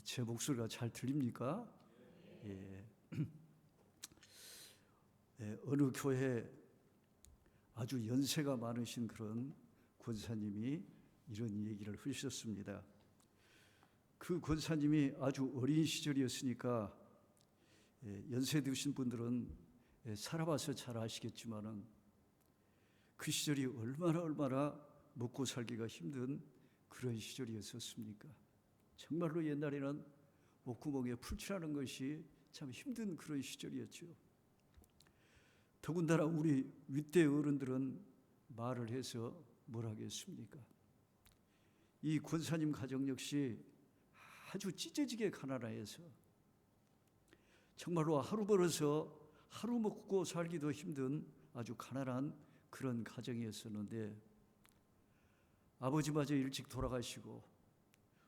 제 목소리가 잘 들립니까? 예. 어느 교회 아주 연세가 많으신 그런 권사님이 이런 얘기를 하셨습니다. 그 권사님이 아주 어린 시절이었으니까 연세 드신 분들은 살아봐서 잘 아시겠지만은 그 시절이 얼마나 먹고 살기가 힘든 그런 시절이었었습니까? 정말로 옛날에는 목구멍에 풀칠하는 것이 참 힘든 그런 시절이었죠. 더군다나 우리 윗대 어른들은 말을 해서 뭘 하겠습니까? 이 권사님 가정 역시 아주 찢어지게 가난해서 정말로 하루 벌어서 하루 먹고 살기도 힘든 아주 가난한 그런 가정이었었는데, 아버지마저 일찍 돌아가시고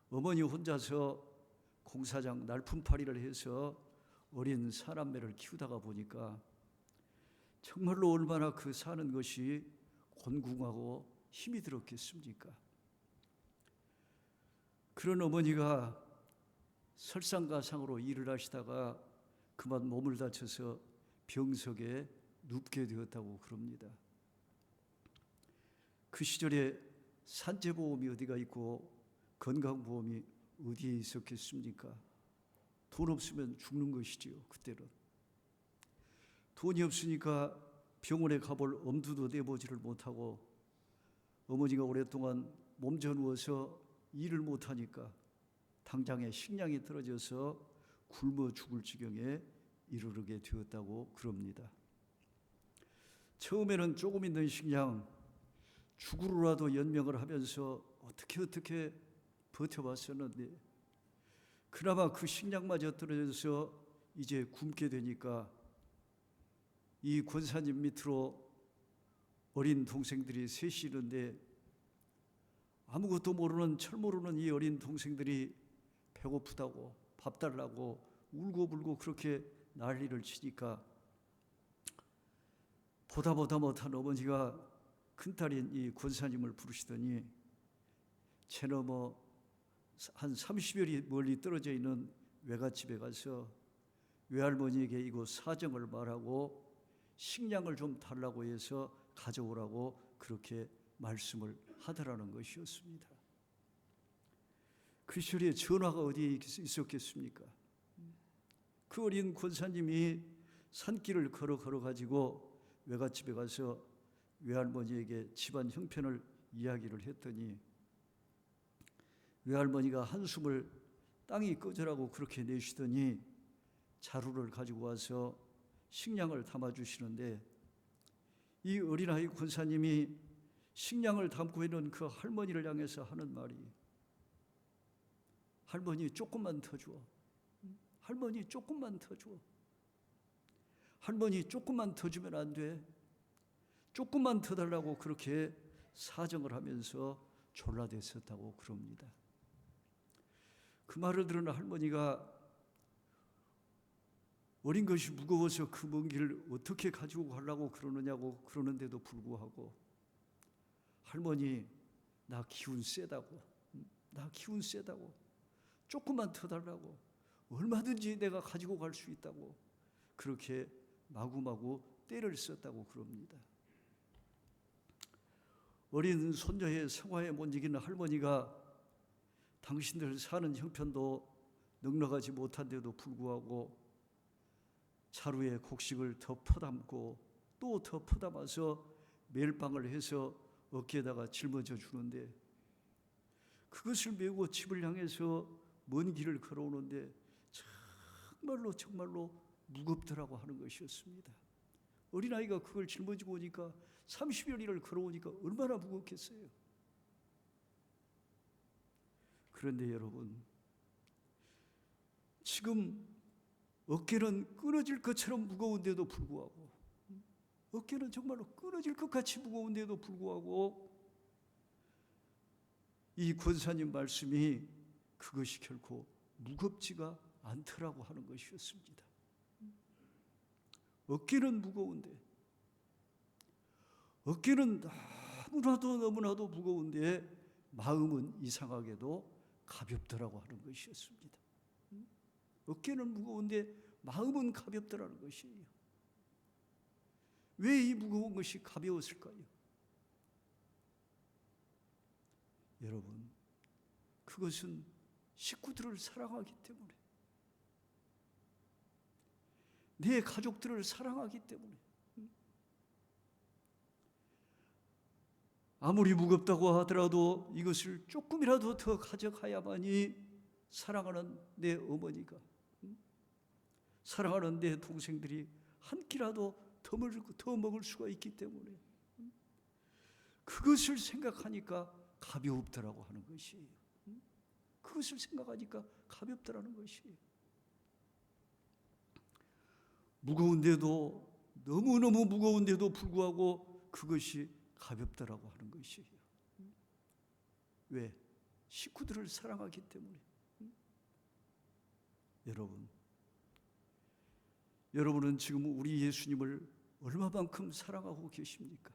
어머니 혼자서 공사장 날품팔이를 해서 어린 사남매를 키우다가 보니까 정말로 얼마나 그 사는 것이 곤궁하고 힘이 들었겠습니까? 그런 어머니가 설상가상으로 일을 하시다가 그만 몸을 다쳐서 병석에 눕게 되었다고 그럽니다. 그 시절에 산재보험이 어디가 있고 건강보험이 어디에 있었겠습니까? 돈 없으면 죽는 것이지요. 그때는 돈이 없으니까 병원에 가볼 엄두도 내보지를 못하고 어머니가 오랫동안 몸져 누워서 일을 못하니까 당장에 식량이 떨어져서 굶어 죽을 지경에 이르게 되었다고 그럽니다. 처음에는 조금 있는 식량 죽으로라도 연명을 하면서 어떻게 버텨봤었는데, 그나마 그 식량마저 떨어져서 이제 굶게 되니까 이 권사님 밑으로 어린 동생들이 셋이 있는데, 아무것도 모르는 철 모르는 이 어린 동생들이 배고프다고 밥 달라고 울고불고 그렇게 난리를 치니까 보다 못한 어머니가 큰딸인 이 권사님을 부르시더니 제 너머 한 30여리 멀리 떨어져 있는 외갓집에 가서 외할머니에게 이곳 사정을 말하고 식량을 좀 달라고 해서 가져오라고 그렇게 말씀을 하더라는 것이었습니다. 그 시절에 전화가 어디에 있었겠습니까? 그 어린 권사님이 산길을 걸어가지고 외갓집에 가서 외할머니에게 집안 형편을 이야기를 했더니 외할머니가 한숨을 땅이 꺼져라고 그렇게 내쉬더니 자루를 가지고 와서 식량을 담아주시는데, 이 어린아이 권사님이 식량을 담고 있는 그 할머니를 향해서 하는 말이, 할머니 조금만 더 줘. 할머니 조금만 더 줘. 할머니 조금만 더 주면 안 돼? 조금만 더 달라고 그렇게 사정을 하면서 졸라댔었다고 그럽니다. 그 말을 들은 할머니가 어린 것이 무거워서 그 먼 길을 어떻게 가지고 가려고 그러느냐고 그러는데도 불구하고, 할머니 나 기운 세다고, 조금만 더 달라고, 얼마든지 내가 가지고 갈 수 있다고 그렇게 마구마구 때를 썼다고 그럽니다. 어린 손녀의 성화에 못 이기는 할머니가 당신들 사는 형편도 넉넉하지 못한데도 불구하고 자루에 곡식을 더 퍼담고 또 더 퍼담아서 멜빵을 해서 어깨에다가 짊어져 주는데, 그것을 메고 집을 향해서 먼 길을 걸어오는데 정말로 무겁더라고 하는 것이었습니다. 어린아이가 그걸 짊어지고 오니까 30여리를 걸어오니까 얼마나 무겁겠어요. 그런데 여러분, 지금 어깨는 끊어질 것처럼 무거운데도 불구하고, 어깨는 정말로 끊어질 것 같이 무거운데도 불구하고 이 권사님 말씀이 그것이 결코 무겁지가 않더라고 하는 것이었습니다. 어깨는 무거운데, 어깨는 너무나도 무거운데 마음은 이상하게도 가볍더라고 하는 것이었습니다. 어깨는 무거운데 마음은 가볍더라는 것이에요. 왜 이 무거운 것이 가벼웠을까요? 여러분, 그것은 식구들을 사랑하기 때문에, 내 가족들을 사랑하기 때문에, 아무리 무겁다고 하더라도 이것을 조금이라도 더 가져가야만이 사랑하는 내 어머니가, 사랑하는 내 동생들이 한 끼라도 더 먹을 수가 있기 때문에 그것을 생각하니까 가볍더라고 하는 것이에요. 그것을 생각하니까 가볍더라는 것이에요. 무거운데도, 너무너무 무거운데도 불구하고 그것이 가볍더라고 하는 것이에요. 왜? 식구들을 사랑하기 때문에. 여러분은 지금 우리 예수님을 얼마만큼 사랑하고 계십니까?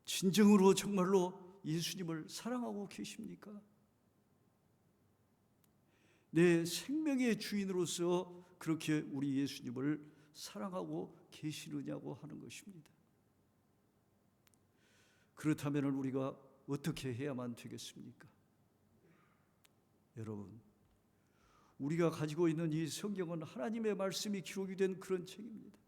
진정으로 정말로 예수님을 사랑하고 계십니까? 내 생명의 주인으로서 그렇게 우리 예수님을 사랑하고 계시느냐고 하는 것입니다. 그렇다면 우리가 어떻게 해야만 되겠습니까? 여러분, 우리가 가지고 있는 이 성경은 하나님의 말씀이 기록이 된 그런 책입니다.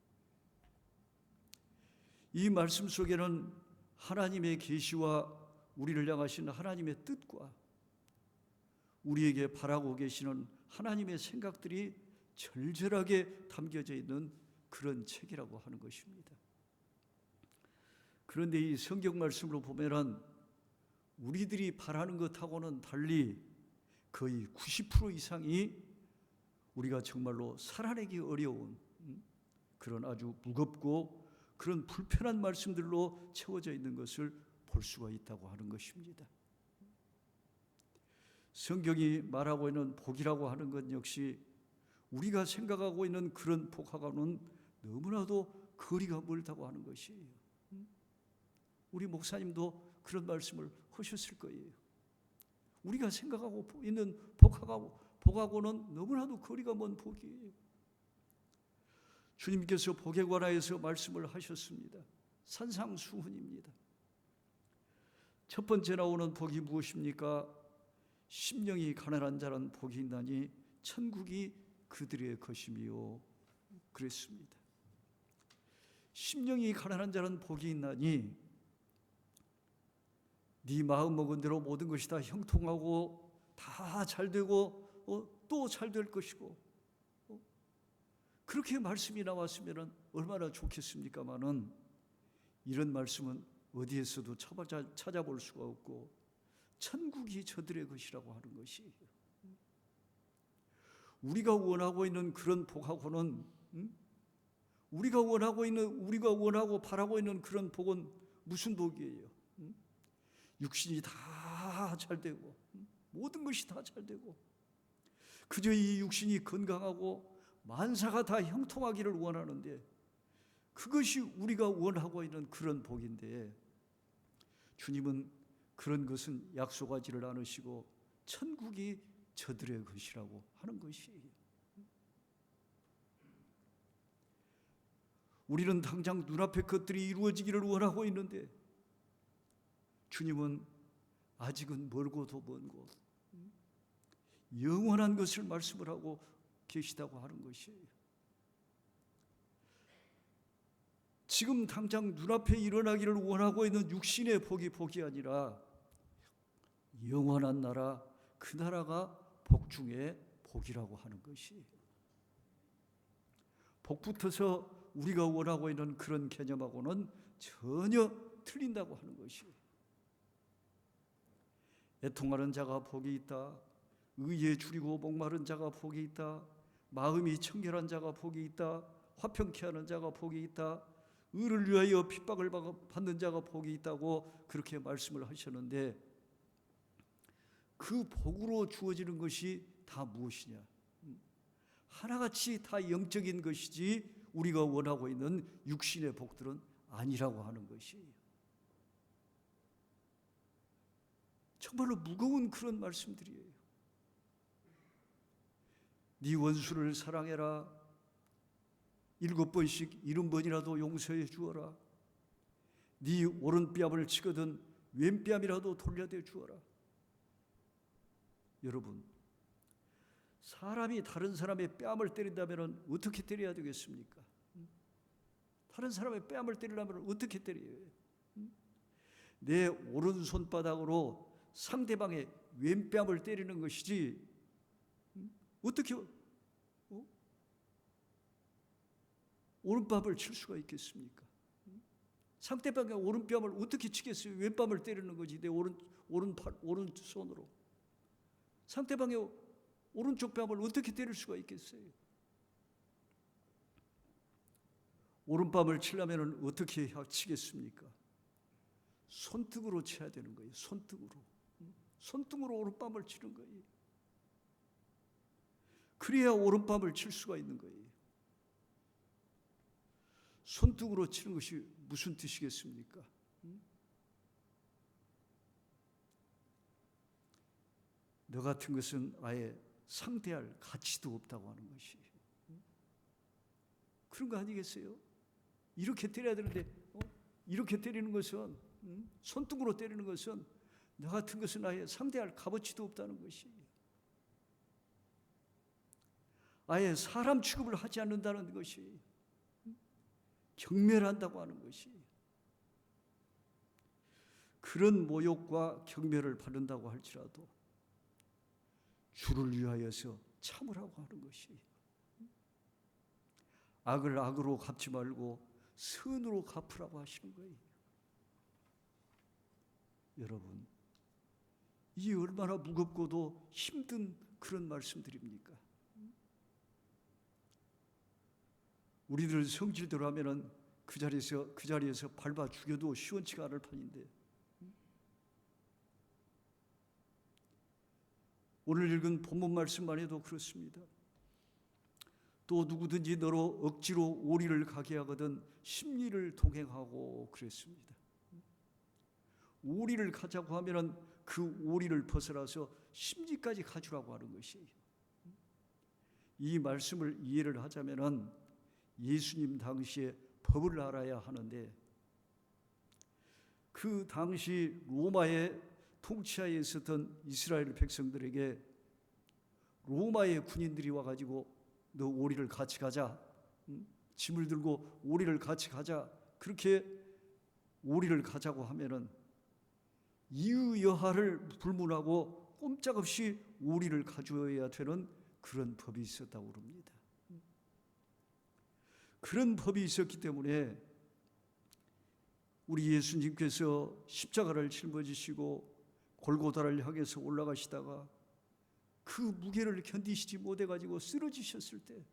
이 말씀 속에는 하나님의 계시와 우리를 향하신 하나님의 뜻과 우리에게 바라고 계시는 하나님의 생각들이 절절하게 담겨져 있는 그런 책이라고 하는 것입니다. 그런데 이 성경 말씀으로 보면은 우리들이 바라는 것하고는 달리 거의 90% 이상이 우리가 정말로 살아내기 어려운 그런 아주 무겁고 그런 불편한 말씀들로 채워져 있는 것을 볼 수가 있다고 하는 것입니다. 성경이 말하고 있는 복이라고 하는 것 역시 우리가 생각하고 있는 그런 복하고는 너무나도 거리가 멀다고 하는 것이에요. 우리 목사님도 그런 말씀을 하셨을 거예요. 우리가 생각하고 있는 복하고는 너무나도 거리가 먼 복이에요. 주님께서 복에 관하여서 말씀을 하셨습니다. 산상수훈입니다. 첫 번째 나오는 복이 무엇입니까? 심령이 가난한 자는 복이 있나니 천국이 그들의 것이며 그랬습니다. 심령이 가난한 자는 복이 있나니 네 마음 먹은 대로 모든 것이 다 형통하고 다 잘되고 또 잘 될 것이고 그렇게 말씀이 나왔으면 얼마나 좋겠습니까마는 이런 말씀은 어디에서도 찾아볼 수가 없고 천국이 저들의 것이라고 하는 것이에요. 우리가 원하고 있는 그런 복하고는 우리가 원하고 바라고 있는 그런 복은 무슨 복이에요? 육신이 다 잘되고 모든 것이 다 잘되고 그저 이 육신이 건강하고 만사가 다 형통하기를 원하는데 그것이 우리가 원하고 있는 그런 복인데 주님은 그런 것은 약속하지를 않으시고 천국이 저들의 것이라고 하는 것이에요. 우리는 당장 눈앞의 것들이 이루어지기를 원하고 있는데 주님은 아직은 멀고도 먼 곳 영원한 것을 말씀을 하고 계시다고 하는 것이에요. 지금 당장 눈앞에 일어나기를 원하고 있는 육신의 복이 아니라 영원한 나라, 그 나라가 복 중에 복이라고 하는 것이에요. 복붙어서 우리가 원하고 있는 그런 개념하고는 전혀 틀린다고 하는 것이에요. 애통하는 자가 복이 있다. 의에 줄이고 목마른 자가 복이 있다. 마음이 청결한 자가 복이 있다. 화평케 하는 자가 복이 있다. 의를 위하여 핍박을 받는 자가 복이 있다고 그렇게 말씀을 하셨는데 그 복으로 주어지는 것이 다 무엇이냐? 하나같이 다 영적인 것이지 우리가 원하고 있는 육신의 복들은 아니라고 하는 것이에요. 정말로 무거운 그런 말씀들이에요. 네 원수를 사랑해라. 7번씩 70번이라도 용서해 주어라. 네 오른뺨을 치거든 왼뺨이라도 돌려대 주어라. 여러분, 사람이 다른 사람의 뺨을 때린다면 어떻게 때려야 되겠습니까? 다른 사람의 뺨을 때리려면 어떻게 때려요? 내 오른손바닥으로 상대방의 왼뺨을 때리는 것이지 어떻게 오른뺨을 칠 수가 있겠습니까? 상대방의 오른뺨을 어떻게 치겠어요? 왼뺨을 때리는 거지. 내 오른손으로 상대방의 오른쪽 뺨을 어떻게 때릴 수가 있겠어요? 오른뺨을 치려면 어떻게 치겠습니까? 손등으로 쳐야 되는 거예요. 손등으로 오른뺨을 치는 거예요. 그래야 오른뺨을 칠 수가 있는 거예요. 손등으로 치는 것이 무슨 뜻이겠습니까? 너 같은 것은 아예 상대할 가치도 없다고 하는 것이 그런 거 아니겠어요? 이렇게 때려야 되는데 이렇게 때리는 것은 손등으로 때리는 것은 너 같은 것은 아예 상대할 값어치도 없다는 것이 아예 사람 취급을 하지 않는다는 것이 경멸한다고 하는 것이 그런 모욕과 경멸을 받는다고 할지라도 주를 위하여서 참으라고 하는 것이 악을 악으로 갚지 말고 선으로 갚으라고 하시는 거예요. 여러분, 이게 얼마나 무겁고도 힘든 그런 말씀들입니까? 우리들 성질대로 하면은 그 자리에서 밟아 죽여도 시원치가 않을 판인데 오늘 읽은 본문 말씀만 해도 그렇습니다. 또 누구든지 너로 억지로 오리를 가게 하거든 십리를 동행하고 그랬습니다. 오리를 가자고 하면은 그 오리를 벗어나서 십리까지 가주라고 하는 것이에요. 이 말씀을 이해를 하자면은 예수님 당시에 법을 알아야 하는데 그 당시 로마의 통치하에 있었던 이스라엘 백성들에게 로마의 군인들이 와가지고 너 오리를 같이 가자, 짐을 들고 오리를 같이 가자, 그렇게 오리를 가자고 하면은 이유 여하를 불문하고 꼼짝없이 오리를 가져야 되는 그런 법이 있었다고 합니다. 그런 법이 있었기 때문에 우리 예수님께서 십자가를 짊어지시고 골고다를 향해서 올라가시다가 그 무게를 견디시지 못해가지고 쓰러지셨을 때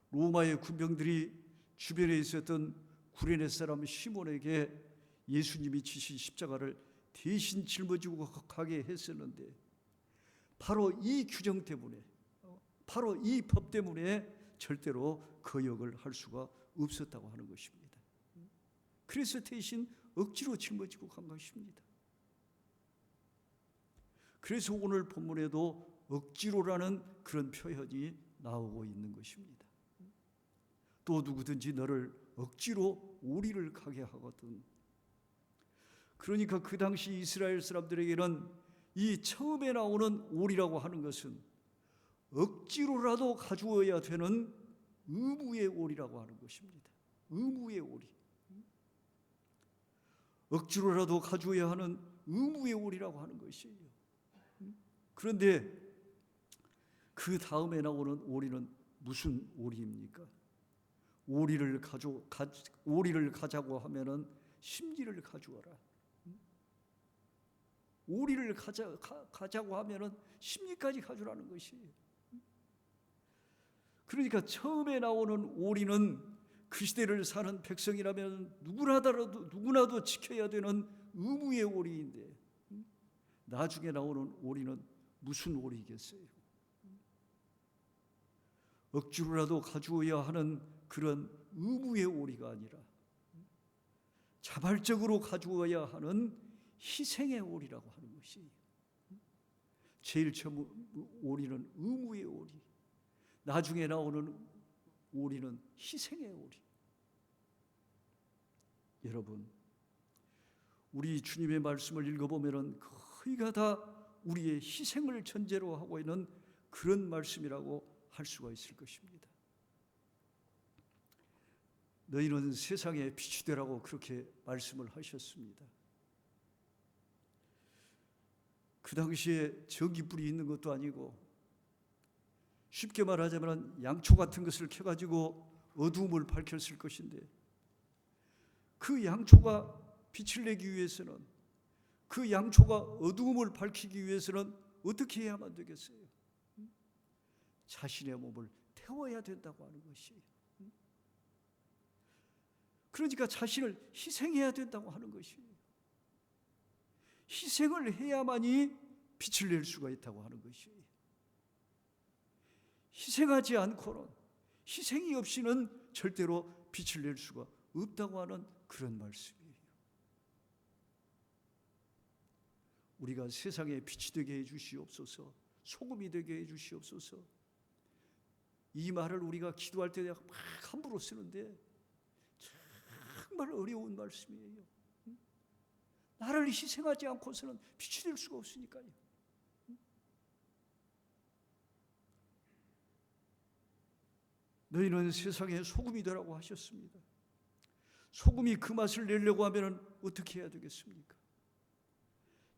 로마의 군병들이 주변에 있었던 구레네 사람 시몬에게 예수님이 지신 십자가를 대신 짊어지고 가게 했었는데 바로 이 규정 때문에 바로 이 법 때문에 절대로 거역을 할 수가 없었다고 하는 것입니다. 그래서 대신 억지로 짊어지고 간 것입니다. 그래서 오늘 본문에도 억지로라는 그런 표현이 나오고 있는 것입니다. 또 누구든지 너를 억지로 오리를 가게 하거든. 그러니까 그 당시 이스라엘 사람들에게는 이 처음에 나오는 오리라고 하는 것은 억지로라도 가주어야 되는 의무의 오리라고 하는 것입니다. 의무의 오리. 억지로라도 가주어야 하는 의무의 오리라고 하는 것이에요. 그런데 그 다음에 나오는 오리는 무슨 오리입니까? 오리를 가자고 하면은 심리를 가져와라. 오리를 가자고 하면은 심리까지 가져라는 것이에요. 그러니까 처음에 나오는 오리는 그 시대를 사는 백성이라면 누구나도 지켜야 되는 의무의 오리인데 나중에 나오는 오리는 무슨 오리겠어요? 억지로라도 가져야 하는 그런 의무의 오리가 아니라 자발적으로 가져야 하는 희생의 오리라고 하는 것이. 제일 처음 오리는 의무의 오리, 나중에 나오는 오리는 희생의 오리. 여러분, 우리 주님의 말씀을 읽어보면 거의가 다 우리의 희생을 전제로 하고 있는 그런 말씀이라고 할 수가 있을 것입니다. 너희는 세상의 빛이 되라고 그렇게 말씀을 하셨습니다. 그 당시에 전기불이 있는 것도 아니고, 쉽게 말하자면 양초 같은 것을 켜가지고 어두움을 밝혔을 것인데, 그 양초가 빛을 내기 위해서는, 그 양초가 어두움을 밝히기 위해서는 어떻게 해야만 되겠어요? 자신의 몸을 태워야 된다고 하는 것이에요. 그러니까 자신을 희생해야 된다고 하는 것이에요. 희생을 해야만이 빛을 낼 수가 있다고 하는 것이에요. 희생하지 않고는, 희생이 없이는 절대로 빛을 낼 수가 없다고 하는 그런 말씀이에요. 우리가 세상에 빛이 되게 해주시옵소서, 소금이 되게 해주시옵소서. 이 말을 우리가 기도할 때 막 함부로 쓰는데 정말 어려운 말씀이에요. 나를 희생하지 않고서는 빛이 될 수가 없으니까요. 너희는 세상의 소금이 되라고 하셨습니다. 소금이 그 맛을 내려고 하면 어떻게 해야 되겠습니까?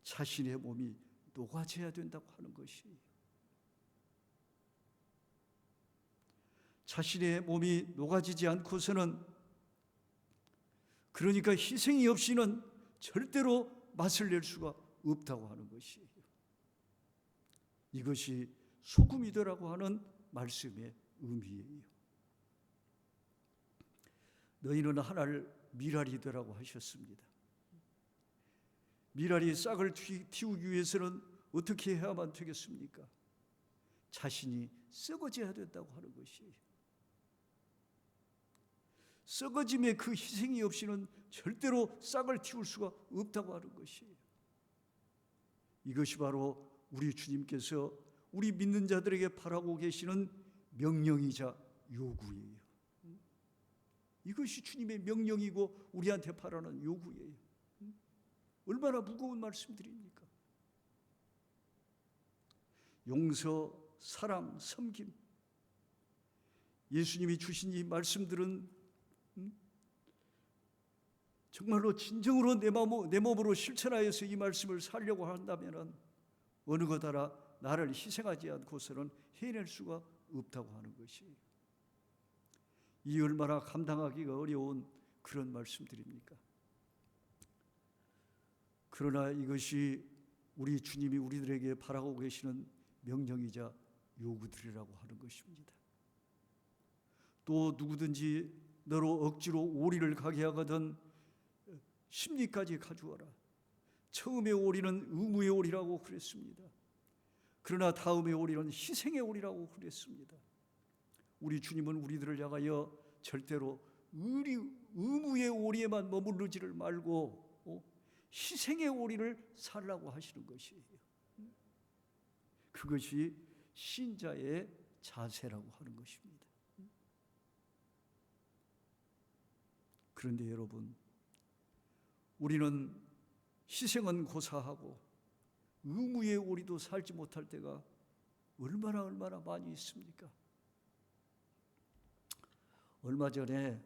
자신의 몸이 녹아져야 된다고 하는 것이에요. 자신의 몸이 녹아지지 않고서는, 그러니까 희생이 없이는 절대로 맛을 낼 수가 없다고 하는 것이에요. 이것이 소금이 되라고 하는 말씀의 의미예요. 너희는 하나를 미랄이 되라고 하셨습니다. 미랄이 싹을 틔우기 위해서는 어떻게 해야만 되겠습니까? 자신이 썩어져야 된다고 하는 것이에요. 썩어짐의 그 희생이 없이는 절대로 싹을 틔울 수가 없다고 하는 것이에요. 이것이 바로 우리 주님께서 우리 믿는 자들에게 바라고 계시는 명령이자 요구예요. 이것이 주님의 명령이고 우리한테 바라는 요구예요. 얼마나 무거운 말씀들입니까? 용서, 사랑, 섬김. 예수님이 주신 이 말씀들은 정말로 진정으로 내 몸으로 실천하여서 이 말씀을 살려고 한다면 어느 것 하나 나를 희생하지 않고서는 해낼 수가 없다고 하는 것이에요. 이 얼마나 감당하기가 어려운 그런 말씀들입니까? 그러나 이것이 우리 주님이 우리들에게 바라고 계시는 명령이자 요구들이라고 하는 것입니다. 또 누구든지 너로 억지로 오리를 가게 하거든 심리까지 가져와라. 처음의 오리는 의무의 오리라고 그랬습니다. 그러나 다음의 오리는 희생의 오리라고 그랬습니다. 우리 주님은 우리들을 향하여 절대로 의무의 오리에만 머무르지를 말고 희생의 오리를 살라고 하시는 것이에요. 그것이 신자의 자세라고 하는 것입니다. 그런데 여러분, 우리는 희생은 고사하고 의무의 오리도 살지 못할 때가 얼마나 많이 있습니까? 얼마 전에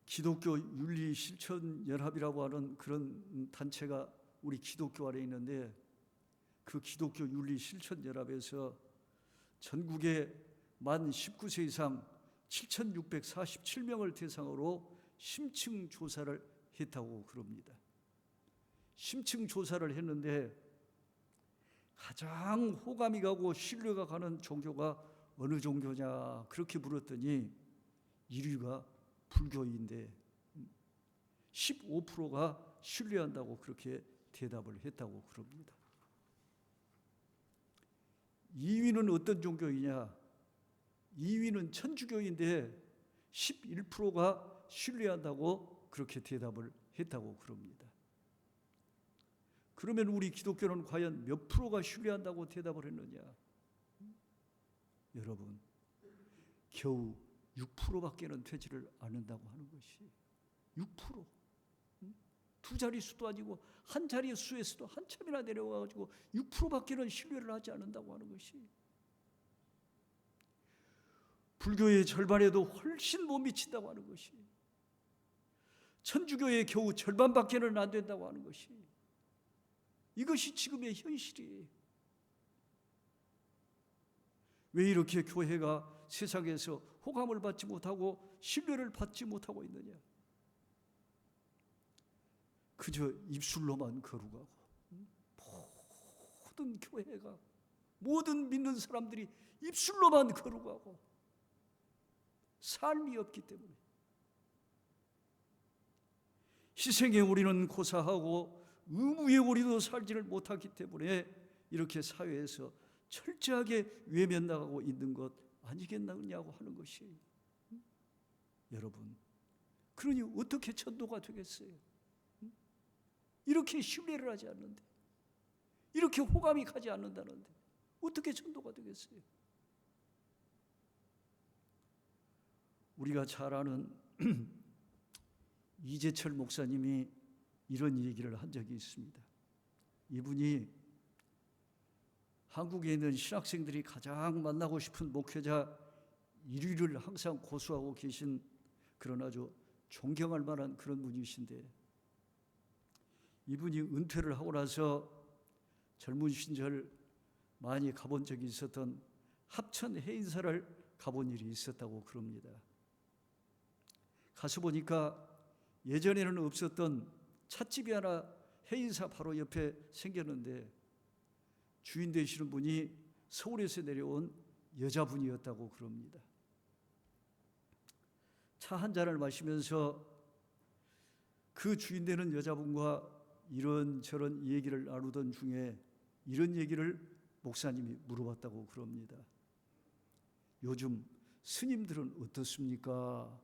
기독교 윤리실천연합이라고 하는 그런 단체가 우리 기독교 안에 있는데, 그 기독교 윤리실천연합에서 전국에 만 19세 이상 7,647명을 대상으로 심층 조사를 했다고 그럽니다. 심층 조사를 했는데 가장 호감이 가고 신뢰가 가는 종교가 어느 종교냐 그렇게 물었더니 1위가 불교인데 15%가 신뢰한다고 그렇게 대답을 했다고 그럽니다. 2위는 어떤 종교이냐? 2위는 천주교인데 11%가 신뢰한다고 그렇게 대답을 했다고 그럽니다. 그러면 우리 기독교는 과연 몇 프로가 신뢰한다고 대답을 했느냐? 여러분, 겨우 6%밖에는 되지를 않는다고 하는 것이 6%. 두 자릿수도 아니고 한 자릿수에서도 한참이나 내려와가지고 6%밖에는 신뢰를 하지 않는다고 하는 것이, 불교의 절반에도 훨씬 못 미친다고 하는 것이, 천주교의 겨우 절반밖에는 안 된다고 하는 것이, 이것이 지금의 현실이에요. 왜 이렇게 교회가 세상에서 호감을 받지 못하고 신뢰를 받지 못하고 있느냐? 그저 입술로만 거룩하고, 모든 교회가, 모든 믿는 사람들이 입술로만 거룩하고 삶이 없기 때문에, 희생에 우리는 고사하고 의무에 우리도 살지를 못하기 때문에 이렇게 사회에서 철저하게 외면나가고 있는 것 아니겠느냐고 하는 것이, 여러분, 그러니 어떻게 전도가 되겠어요? 이렇게 신뢰를 하지 않는데, 이렇게 호감이 가지 않는다는데 어떻게 전도가 되겠어요? 우리가 잘 아는 이재철 목사님이 이런 얘기를 한 적이 있습니다. 이분이 한국에 있는 신학생들이 가장 만나고 싶은 목회자 1위를 항상 고수하고 계신 그런 아주 존경할 만한 그런 분이신데, 이분이 은퇴를 하고 나서 젊은 시절 많이 가본 적이 있었던 합천 해인사를 가본 일이 있었다고 그럽니다. 가서 보니까 예전에는 없었던 찻집이 하나 해인사 바로 옆에 생겼는데, 주인 되시는 분이 서울에서 내려온 여자분이었다고 그럽니다. 차 한 잔을 마시면서 그 주인 되는 여자분과 이런저런 얘기를 나누던 중에 이런 얘기를 목사님이 물어봤다고 그럽니다. 요즘 스님들은 어떻습니까?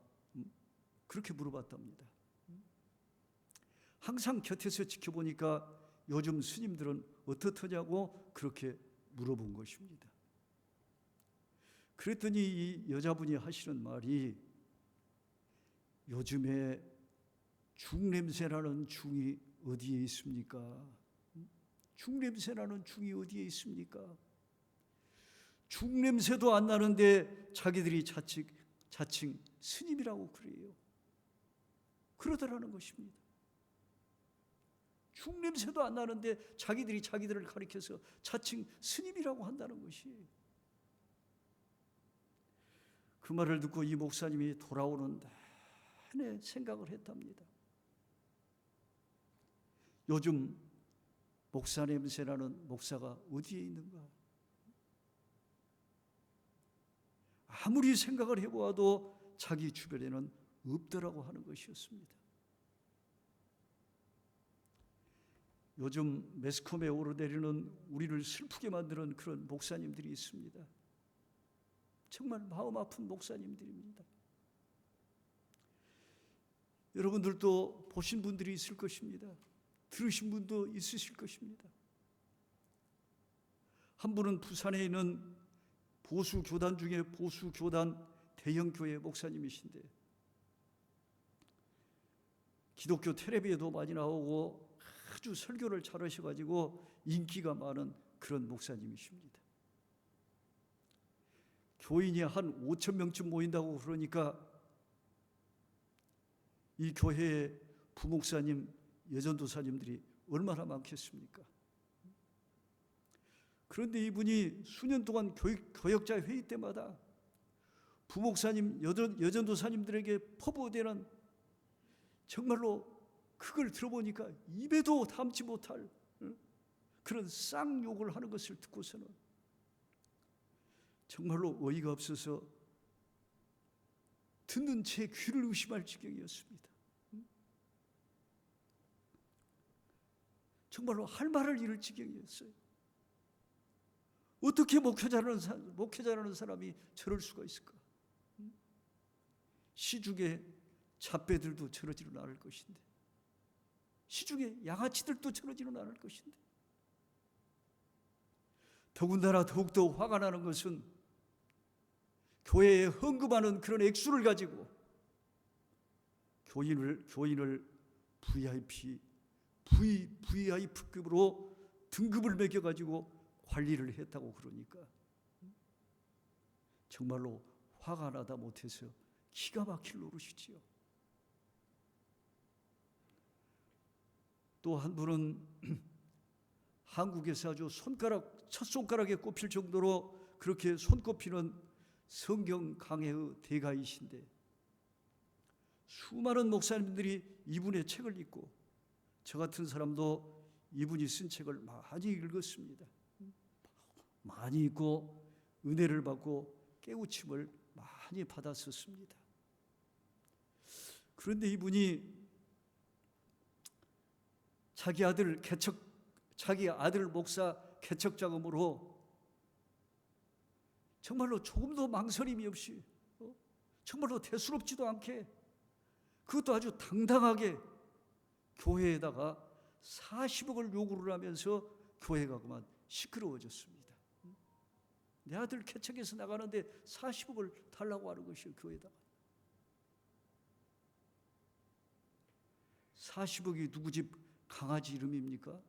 그렇게 물어봤답니다. 항상 곁에서 지켜보니까 요즘 스님들은 어떻더냐고 그렇게 물어본 것입니다. 그랬더니 이 여자분이 하시는 말이, 요즘에 중냄새나는 중이 어디에 있습니까? 중냄새나는 중이 어디에 있습니까? 중냄새도 안 나는데 자기들이 자칭 스님이라고 그래요. 그러더라는 것입니다. 중냄새도 안 나는데 자기들이 자기들을 가리켜서 자칭 스님이라고 한다는 것이, 그 말을 듣고 이 목사님이 돌아오는 내내 생각을 했답니다. 요즘 목사 냄새나는 목사가 어디에 있는가? 아무리 생각을 해보아도 자기 주변에는 없더라고 하는 것이었습니다. 요즘 매스컴에 오르내리는 우리를 슬프게 만드는 그런 목사님들이 있습니다. 정말 마음 아픈 목사님들입니다. 여러분들도 보신 분들이 있을 것입니다. 들으신 분도 있으실 것입니다. 한 분은 부산에 있는 보수교단 중에 보수교단 대형교회 목사님이신데, 기독교 텔레비에도 많이 나오고 아주 설교를 잘하셔가지고 인기가 많은 그런 목사님이십니다. 교인이 한 5천 명쯤 모인다고 그러니까 이 교회의 부목사님, 여전도사님들이 얼마나 많겠습니까? 그런데 이분이 수년 동안 교역자 회의 때마다 부목사님, 여전도사님들에게 퍼부어대는, 정말로 그걸 들어보니까 입에도 담지 못할 그런 쌍욕을 하는 것을 듣고서는 정말로 어이가 없어서 듣는 제 귀를 의심할 지경이었습니다. 정말로 할 말을 잃을 지경이었어요. 어떻게 목회자라는 사람이 저럴 수가 있을까? 시중에 잡배들도 저러지는 않을 것인데, 시중에 양아치들도 저러지는 않을 것인데. 더군다나 더욱더 화가 나는 것은 교회에 헌금하는 그런 액수를 가지고 교인을 VIP급으로 등급을 매겨가지고 관리를 했다고 그러니까 정말로 화가 나다 못해서 기가 막힐 노릇이지요. 또 한 분은 한국에서 아주 첫 손가락에 꼽힐 정도로 그렇게 손꼽히는 성경 강해의 대가이신데 수많은 목사님들이 이분의 책을 읽고 저 같은 사람도 이분이 쓴 책을 많이 읽었습니다. 많이 읽고 은혜를 받고 깨우침을 많이 받았었습니다. 그런데 이분이 자기 아들 목사 개척 자금으로 정말로 조금도 망설임이 없이 정말로 대수롭지도 않게 그것도 아주 당당하게 교회에다가 40억을 요구를 하면서 교회가 그만 시끄러워졌습니다. 내 아들 개척해서 나가는데 40억을 달라고 하는 것이요, 교회에다가. 40억이 누구 집 강아지 이름입니까?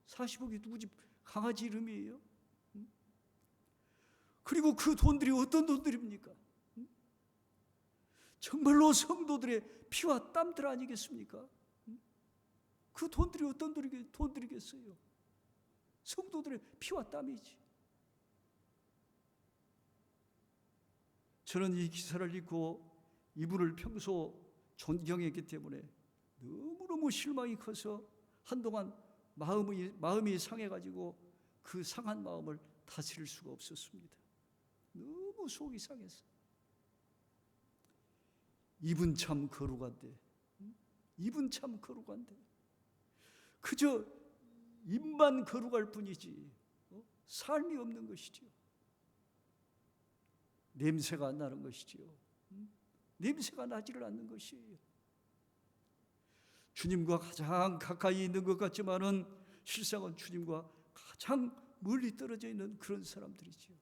40억이 누구 집 강아지 이름이에요? 그리고 그 돈들이 어떤 돈들입니까? 정말로 성도들의 피와 땀들 아니겠습니까? 그 돈들이 어떤 돈들이겠어요? 성도들의 피와 땀이지. 저는 이 기사를 읽고 이분을 평소 존경했기 때문에 너무너무 실망이 커서 한동안 마음이 상해가지고 그 상한 마음을 다스릴 수가 없었습니다. 너무 속이 상했어. 이분 참 거룩한데, 이분 참 거룩한데 그저 입만 거룩할 뿐이지 삶이 없는 것이지요. 냄새가 안 나는 것이지요. 냄새가 나지를 않는 것이에요. 주님과 가장 가까이 있는 것 같지만은 실상은 주님과 가장 멀리 떨어져 있는 그런 사람들이지요.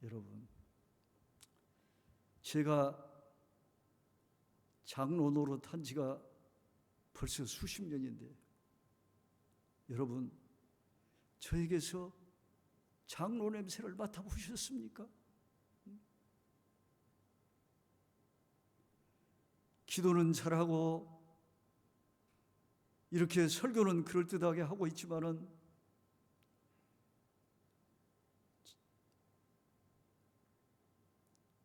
여러분, 제가 장로 노릇한 지가 벌써 수십 년인데 여러분, 저에게서 장로 냄새를 맡아보셨습니까? 기도는 잘하고 이렇게 설교는 그럴듯하게 하고 있지만은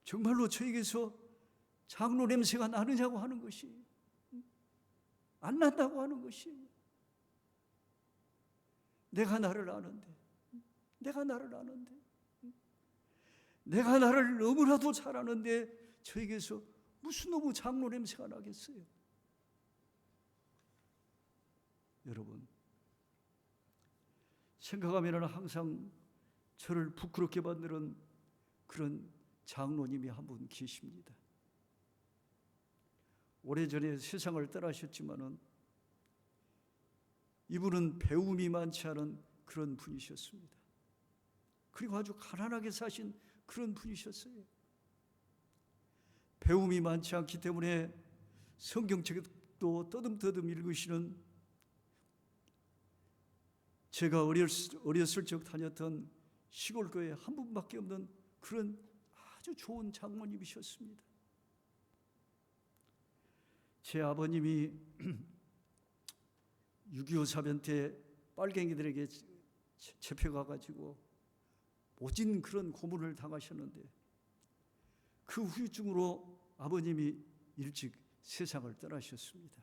정말로 저에게서 장로 냄새가 나느냐고 하는 것이 안 난다고 하는 것이 내가 나를 아는데 내가 나를 너무나도 잘 아는데 저에게서 무슨 너무 장로 냄새가 나겠어요? 여러분, 생각하면 항상 저를 부끄럽게 만드는 그런 장로님이 한 분 계십니다. 오래전에 세상을 떠나셨지만은 이분은 배움이 많지 않은 그런 분이셨습니다. 그리고 아주 가난하게 사신 그런 분이셨어요. 배움이 많지 않기 때문에 성경책도 떠듬떠듬 읽으시는 제가 어렸을 적 다녔던 시골교회 한 분밖에 없는 그런 아주 좋은 장로님이셨습니다. 제 아버님이 6.25 사변 때 빨갱이들에게 잡혀가가지고 모진 그런 고문을 당하셨는데 그 후유증으로 아버님이 일찍 세상을 떠나셨습니다.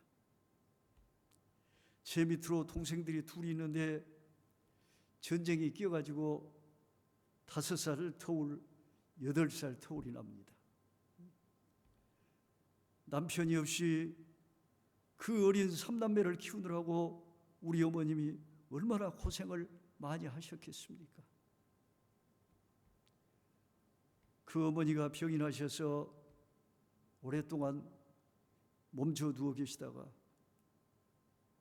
제 밑으로 동생들이 둘이 있는데 전쟁이 끼어가지고 5살 터울, 8살 터울이 납니다. 남편이 없이 그 어린 3남매를 키우느라고 우리 어머님이 얼마나 고생을 많이 하셨겠습니까? 그 어머니가 병이 나셔서 오랫동안 몸져 누워 계시다가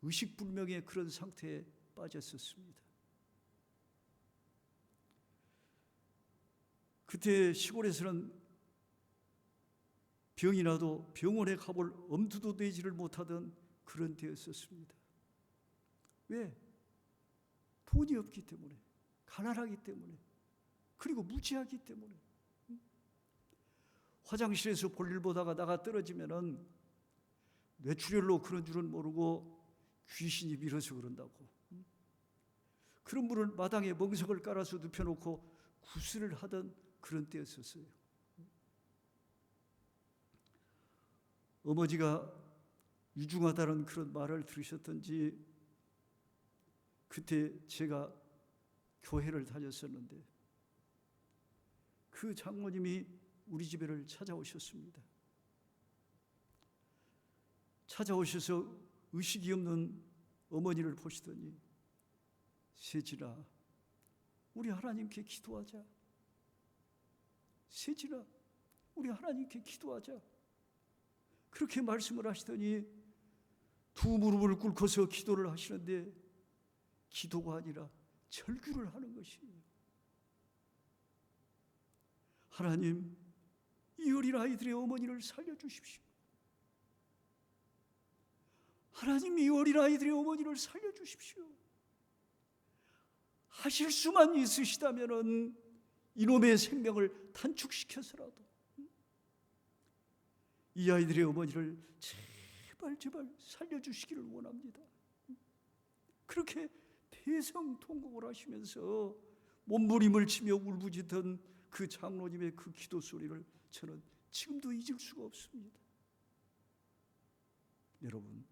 의식불명의 그런 상태에 빠졌었습니다. 그때 시골에서는 병이 나도 병원에 가볼 엄두도 내지를 못하던 그런 때였었습니다. 왜? 돈이 없기 때문에, 가난하기 때문에, 그리고 무지하기 때문에. 화장실에서 볼일 보다가 나가 떨어지면은 뇌출혈로 그런 줄은 모르고 귀신이 밀어서 그런다고. 그런 분을 마당에 멍석을 깔아서 눕혀놓고 구슬을 하던 그런 때였었어요. 어머니가 유중하다는 그런 말을 들으셨던지 그때 제가 교회를 다녔었는데 그 장로님이 우리 집에를 찾아오셨습니다. 찾아오셔서 의식이 없는 어머니를 보시더니 세진아, 우리 하나님께 기도하자. 세진아, 우리 하나님께 기도하자. 그렇게 말씀을 하시더니 두 무릎을 꿇고서 기도를 하시는데 기도가 아니라 절규를 하는 것이에요. 하나님, 이 어린 아이들의 어머니를 살려주십시오. 하나님, 이 어린 아이들의 어머니를 살려주십시오. 하실 수만 있으시다면 이놈의 생명을 단축시켜서라도 이 아이들의 어머니를 제발 살려주시기를 원합니다. 그렇게 대성통곡을 하시면서 몸부림을 치며 울부짖던 그 장로님의 그 기도 소리를 저는 지금도 잊을 수가 없습니다. 여러분,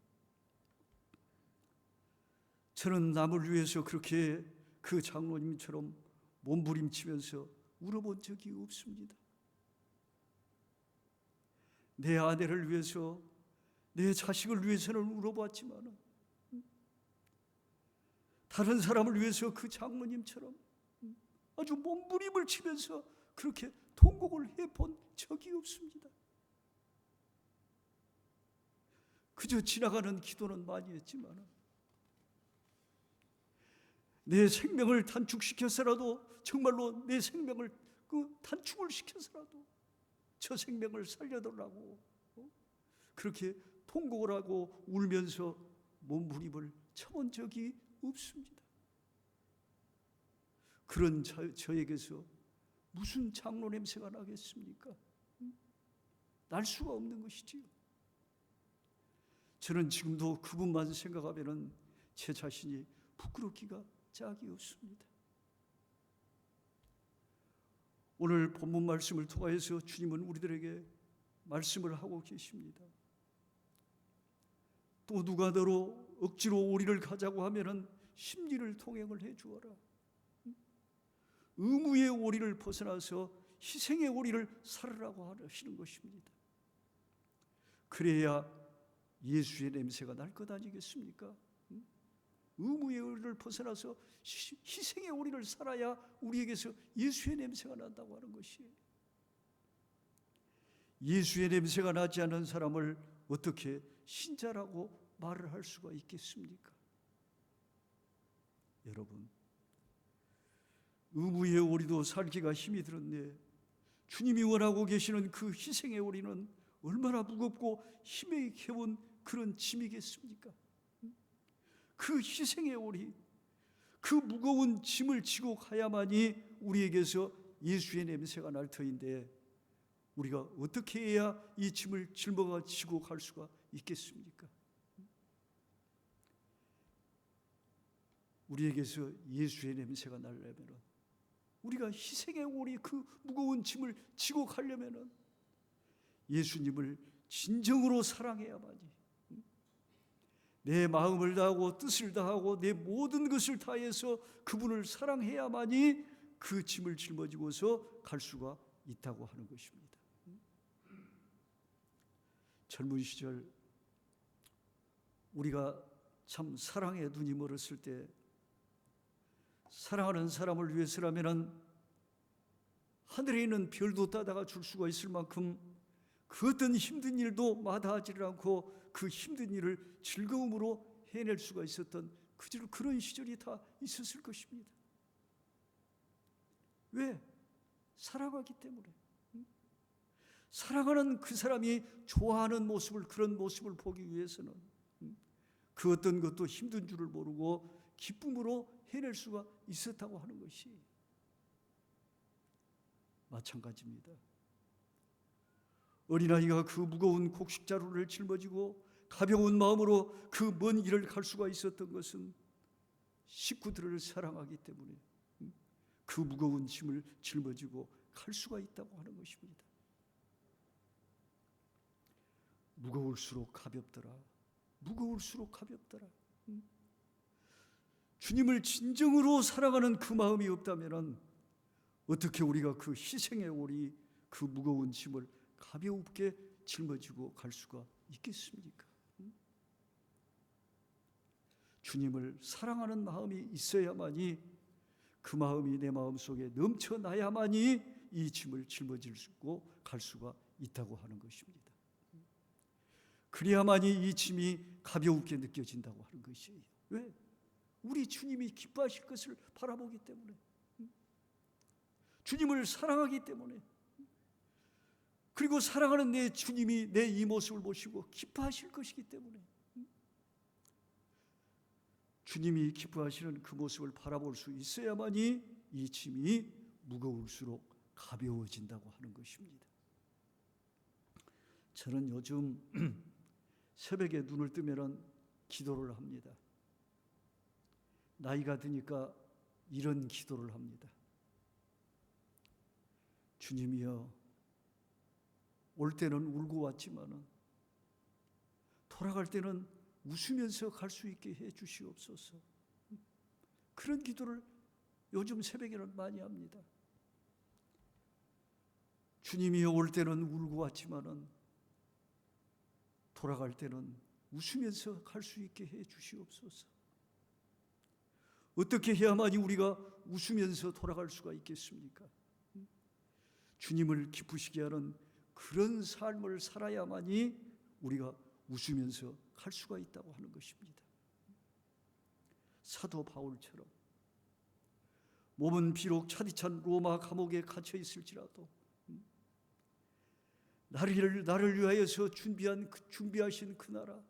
저는 남을 위해서 그렇게 그 장로님처럼 몸부림치면서 울어본 적이 없습니다. 내 아내를 위해서, 내 자식을 위해서는 울어봤지만 다른 사람을 위해서 그 장로님처럼 아주 몸부림을 치면서 그렇게 통곡을 해본 적이 없습니다. 그저 지나가는 기도는 많이 했지만 내 생명을 단축시켜서라도, 정말로 내 생명을 단축을 시켜서라도 저 생명을 살려달라고 그렇게 통곡을 하고 울면서 몸부림을 쳐본 적이 없습니다. 그런 저에게서 무슨 장로 냄새가 나겠습니까? 날 수가 없는 것이지요. 저는 지금도 그분만 생각하면 제 자신이 부끄럽기가 짝이 없습니다. 오늘 본문 말씀을 통하여서 주님은 우리들에게 말씀을 하고 계십니다. 또 누가 너로 억지로 오리를 가자고 하면은 심리를 통행을 해주어라. 의무의 오리를 벗어나서 희생의 오리를 살으라고 하시는 것입니다. 그래야 예수의 냄새가 날 것 아니겠습니까? 의무의 오리를 벗어나서 희생의 오리를 살아야 우리에게서 예수의 냄새가 난다고 하는 것이에요. 예수의 냄새가 나지 않는 사람을 어떻게 신자라고 말을 할 수가 있겠습니까? 여러분, 의무의 오리도 살기가 힘이 들었네. 주님이 원하고 계시는 그 희생의 오리는 얼마나 무겁고 힘에 겨운 그런 짐이겠습니까? 그 희생의 오리, 그 무거운 짐을 지고 가야만이 우리에게서 예수의 냄새가 날 터인데 우리가 어떻게 해야 이 짐을 짊어가 지고 갈 수가 있겠습니까? 우리에게서 예수의 냄새가 나려면, 우리가 희생의 오리 그 무거운 짐을 지고 가려면 예수님을 진정으로 사랑해야만이, 내 마음을 다하고 뜻을 다하고 내 모든 것을 다해서 그분을 사랑해야만이 그 짐을 짊어지고서 갈 수가 있다고 하는 것입니다. 젊은 시절 우리가 참 사랑에 눈이 멀었을 때, 사랑하는 사람을 위해서라면 하늘에 있는 별도 따다가 줄 수가 있을 만큼 그 어떤 힘든 일도 마다하지를 않고 그 힘든 일을 즐거움으로 해낼 수가 있었던 그런 시절이 다 있었을 것입니다. 왜? 사랑하기 때문에. 사랑하는 그 사람이 좋아하는 모습을, 그런 모습을 보기 위해서는 그 어떤 것도 힘든 줄을 모르고 기쁨으로 해낼 수가 있었다고 하는 것이 마찬가지입니다. 어린아이가 그 무거운 곡식자루를 짊어지고 가벼운 마음으로 그 먼 길을 갈 수가 있었던 것은 식구들을 사랑하기 때문에 그 무거운 짐을 짊어지고 갈 수가 있다고 하는 것입니다. 무거울수록 가볍더라. 무거울수록 가볍더라. 주님을 진정으로 사랑하는 그 마음이 없다면 어떻게 우리가 그 희생의 오리, 그 무거운 짐을 가볍게 짊어지고 갈 수가 있겠습니까? 주님을 사랑하는 마음이 있어야만이, 그 마음이 내 마음속에 넘쳐나야만이 이 짐을 짊어지고 갈 수가 있다고 하는 것입니다. 그래야만이 이 짐이 가볍게 느껴진다고 하는 것이에요. 왜? 우리 주님이 기뻐하실 것을 바라보기 때문에, 주님을 사랑하기 때문에, 그리고 사랑하는 내 주님이 내 이 모습을 보시고 기뻐하실 것이기 때문에, 주님이 기뻐하시는 그 모습을 바라볼 수 있어야만이 이 짐이 무거울수록 가벼워진다고 하는 것입니다. 저는 요즘 새벽에 눈을 뜨면 기도를 합니다. 나이가 드니까 이런 기도를 합니다. 주님이여, 올 때는 울고 왔지만은 돌아갈 때는 웃으면서 갈 수 있게 해 주시옵소서. 그런 기도를 요즘 새벽에는 많이 합니다. 주님이여, 올 때는 울고 왔지만은 돌아갈 때는 웃으면서 갈 수 있게 해 주시옵소서. 어떻게 해야만이 우리가 웃으면서 돌아갈 수가 있겠습니까? 주님을 기쁘시게 하는 그런 삶을 살아야만이 우리가 웃으면서 갈 수가 있다고 하는 것입니다. 사도 바울처럼 몸은 비록 차디찬 로마 감옥에 갇혀 있을지라도 나를 위하여서 준비하신 그 나라,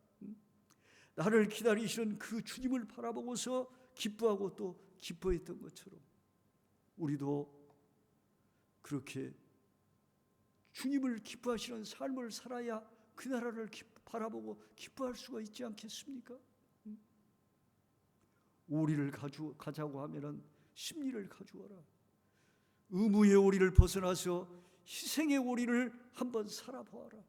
나를 기다리시는 그 주님을 바라보고서 기뻐하고 또 기뻐했던 것처럼 우리도 그렇게 주님을 기뻐하시는 삶을 살아야 그 나라를 바라보고 기뻐할 수가 있지 않겠습니까? 오리를 가자고 하면은 심리를 가져와라. 의무의 오리를 벗어나서 희생의 오리를 한번 살아보아라.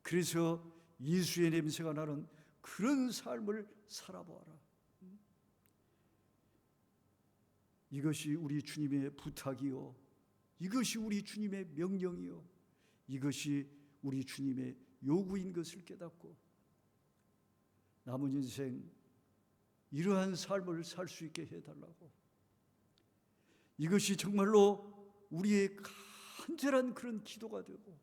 그래서 예수의 냄새가 나는 그런 삶을 살아보아라. 이것이 우리 주님의 부탁이요, 이것이 우리 주님의 명령이요, 이것이 우리 주님의 요구인 것을 깨닫고 남은 인생 이러한 삶을 살 수 있게 해달라고, 이것이 정말로 우리의 간절한 그런 기도가 되고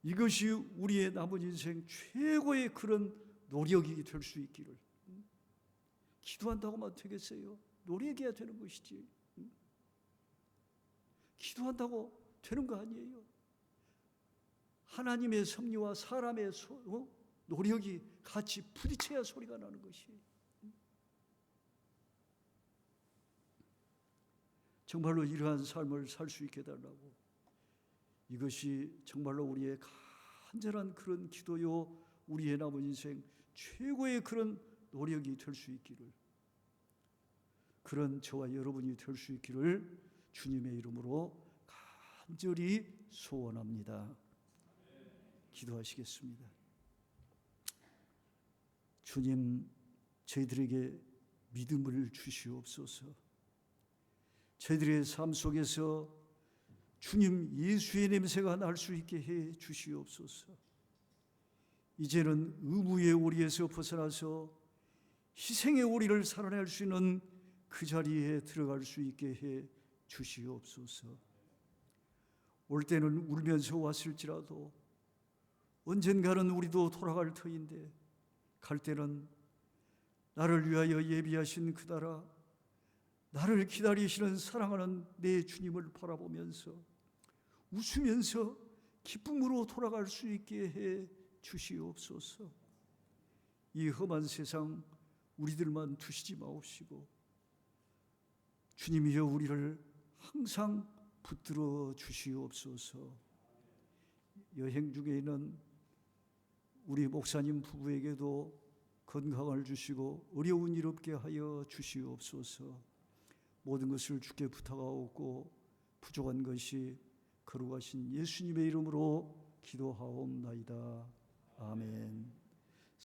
이것이 우리의 남은 인생 최고의 그런 노력이 될 수 있기를. 기도한다고만 되겠어요? 노력해야 되는 것이지. 기도한다고 되는 거 아니에요. 하나님의 섭리와 사람의 노력이 같이 부딪혀야 소리가 나는 것이. 정말로 이러한 삶을 살 수 있게 해달라고, 이것이 정말로 우리의 간절한 그런 기도요, 우리의 남은 인생 최고의 그런 노력이 될 수 있기를, 그런 저와 여러분이 될 수 있기를 주님의 이름으로 간절히 소원합니다. 기도하시겠습니다. 주님, 저희들에게 믿음을 주시옵소서. 저희들의 삶 속에서 주님 예수의 냄새가 날 수 있게 해 주시옵소서. 이제는 의무의 오리에서 벗어나서 희생의 오리를 살아낼 수 있는 그 자리에 들어갈 수 있게 해 주시옵소서. 올 때는 울면서 왔을지라도 언젠가는 우리도 돌아갈 터인데, 갈 때는 나를 위하여 예비하신 그 나라, 나를 기다리시는 사랑하는 내 주님을 바라보면서 웃으면서 기쁨으로 돌아갈 수 있게 해 주시옵소서. 이 험한 세상 우리들만 두시지 마옵시고 주님이여 우리를 항상 붙들어 주시옵소서. 여행 중에 있는 우리 목사님 부부에게도 건강을 주시고 어려운 일 없게 하여 주시옵소서. 모든 것을 주께 부탁하옵고 부족한 것이 거룩하신 예수님의 이름으로 기도하옵나이다. 아멘.